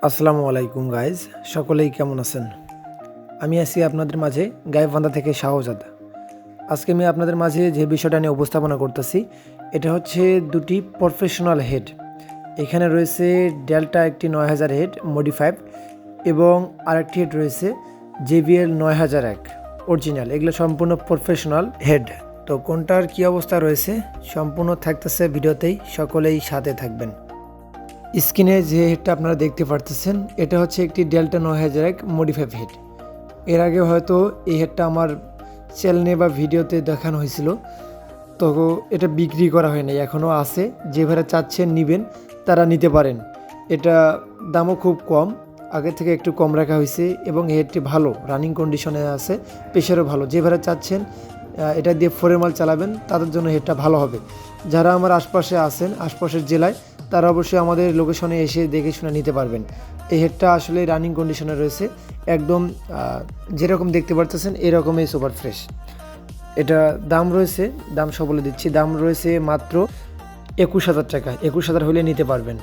আসসালামু আলাইকুম গাইজ, সকলেই কেমন আছেন? আমি আছি আপনাদের মাঝে গাইবান্ধা থেকে শাহজাদ। আজকে আমি আপনাদের মাঝে যে বিষয়টা নিয়ে উপস্থাপনা করতেছি এটা হচ্ছে দুটি প্রফেশনাল হেড। এখানে রয়েছে ডেল্টা একটি 9000 হেড মডিফাইড এবং আরেকটি হেড রয়েছে JBL 9001 অরিজিনাল। এগুলো সম্পূর্ণ প্রফেশনাল হেড। তো কোনটার কী অবস্থা রয়েছে সম্পূর্ণ থাকতেছে ভিডিওতেই, সকলেই সাথে থাকবেন। স্ক্রিনে যে হেডটা আপনারা দেখতে পারতেছেন এটা হচ্ছে একটি ডেল্টা 9001 মডিফাইড হেড। এর আগে হয়তো এই হেডটা আমার চ্যানেলে বা ভিডিওতে দেখানো হয়েছিল, তো এটা বিক্রি করা হয়নি, এখনও আছে। যে ভাড়া চাচ্ছেন নেবেন তারা নিতে পারেন। এটা দামও খুব কম, আগে থেকে একটু কম রাখা হয়েছে এবং হেডটি ভালো রানিং কন্ডিশনে আছে, প্রেশারও ভালো। যে ভাড়া চাচ্ছেন এটা দিয়ে ফোরের মাল চালাবেন তাদের জন্য হেডটা ভালো হবে। যারা আমার আশপাশে আছেন, আশপাশের জেলায়, তারা অবশ্যই আমাদের লোকেশনে এসে দেখে শুনে নিতে পারবেন। এই হেডটা আসলে রানিং কন্ডিশনে রয়েছে, একদম যেরকম দেখতে পারতেছেন এরকমই সুপার ফ্রেশ। এটা দাম রয়েছে, দাম সব বলে দিচ্ছি, দাম রয়েছে মাত্র 21,000 টাকা। 21,000 হলে নিতে পারবেন।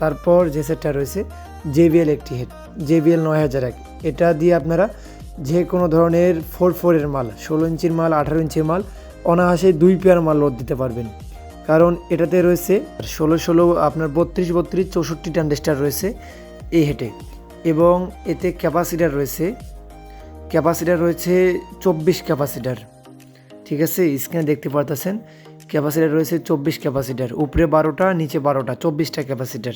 তারপর যে সেটটা রয়েছে JBL একটি হেড, JBL 9001। এটা দিয়ে আপনারা যে কোনো ধরনের 4-4-এর মাল, 16 ইঞ্চির মাল, 18 ইঞ্চির মাল অনায়াসে 2 পেয়ার মাল লোড দিতে পারবেন। কারণ এটাতে রয়েছে 16-16 আপনার 32-32 64 ট্রানজিস্টার রয়েছে এই হেডে, এবং এতে ক্যাপাসিটার রয়েছে 24 ক্যাপাসিটার। ঠিক আছে, স্ক্রিনে দেখতে পারতেছেন ক্যাপাসিটার রয়েছে 24 ক্যাপাসিটার, উপরে 12টা নিচে 12টা, 24টা ক্যাপাসিটার।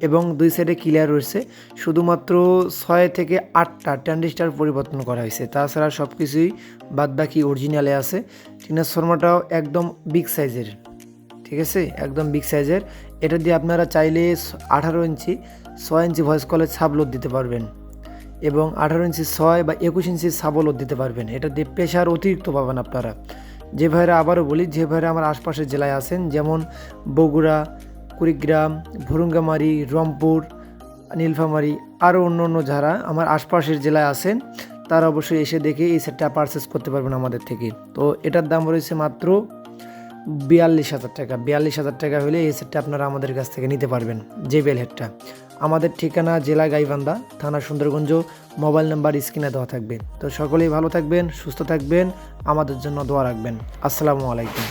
এবং দুই সাইডে ক্লিয়ার রয়েছে, শুধুমাত্র 6 থেকে 8টা ট্রানজিস্টার পরিবর্তন করা হয়েছে, তাছাড়া সব কিছুই বাদবাকি অরিজিনালে আছে। ট্রান্সফরমারটাও একদম বিগ সাইজের, ঠিক আছে, একদম বিগ সাইজের। এটা দিয়ে আপনারা চাইলে 18 ইঞ্চি 6 ইঞ্চি ভয়েস কলের সাব লোড দিতে পারবেন, এবং 18 ইঞ্চি 6 বা 21 ইঞ্চি সাবও লোড দিতে পারবেন। এটা দিয়ে প্রেশার অতিরিক্ত পাবেন আপনারা। যে ভাইরা, আবারও বলি, যে ভাইরা আমার আশপাশের জেলায় আছেন, যেমন বগুড়া, কুড়িগ্রাম, ভুরুঙ্গামারি, রংপুর, নীলফামারী, আরও অন্য যারা আমার আশপাশের জেলায় আছেন, তারা অবশ্যই এসে দেখে এই সেটটা পারচেস করতে পারবেন আমাদের থেকে। তো এটার দাম রয়েছে মাত্র 42,000 টাকা। 42,000 টাকা হলে এই সেটটা আপনারা আমাদের কাছ থেকে নিতে পারবেন, JBL হেডটা। আমাদের ঠিকানা জেলা গাইবান্ধা, থানা সুন্দরগঞ্জ, মোবাইল নাম্বার স্ক্রিনে দেওয়া থাকবে। তো সকলেই ভালো থাকবেন, সুস্থ থাকবেন, আমাদের জন্য দোয়া রাখবেন। আসসালামু আলাইকুম।